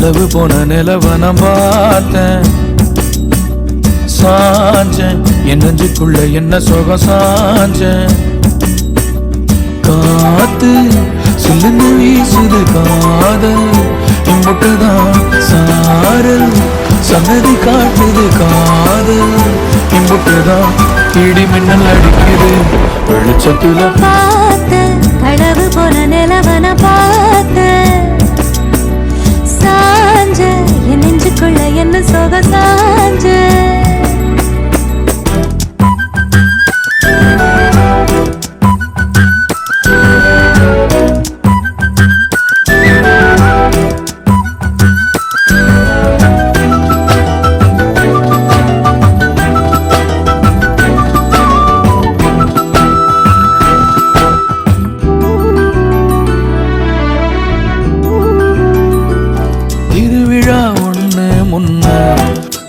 களவு போன நிலவன பார்த்தேன், சாஞ்சேன் என் நெஞ்சுக்குள்ள என்ன சுகம் சாஞ்சேன். காத்து சில்லுன்னு வீசுது காதல் இம்புட்டுதான் சாரல் சன்னதி காட்டுது காதல் இம்புட்டுதான் இடி மின்னல் அடிக்குது வெளிச்சத்துல பார்த்த களவு போன நிலவன பார்த்த சாஞ்ச என் நெஞ்சுக்குள்ள என்ன சோக சாஞ்ச.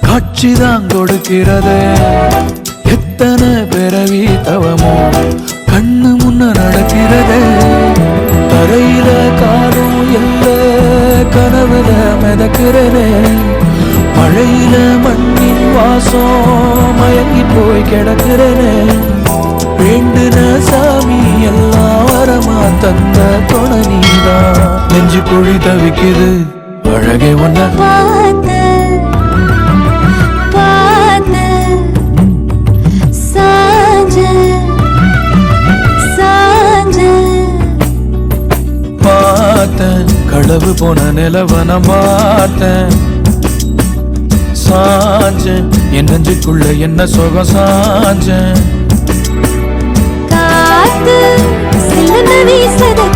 காட்சிதான் கொடுக்கிறது எத்தனை பிறவி தவமோ கண்ணு முன்ன நடக்கிறது. தரையில காலும் இல்ல கனவுல மிதக்கிறதே, மழையில மண்ணின் வாசம் மயங்கி போய் கிடக்கிறதே. வேண்டுன சாமி எல்லாம் வரமா தந்த துணை நீதான் நெஞ்சு குழி தவிக்குது அழகே ஒன்ன களவு போன நிலவன பார்த்தேன், சாஞ்சேன் என் நெஞ்சுக்குள்ள என்ன சுகம் சாஞ்சேன். காத்து சில்லுன்னு வீசுது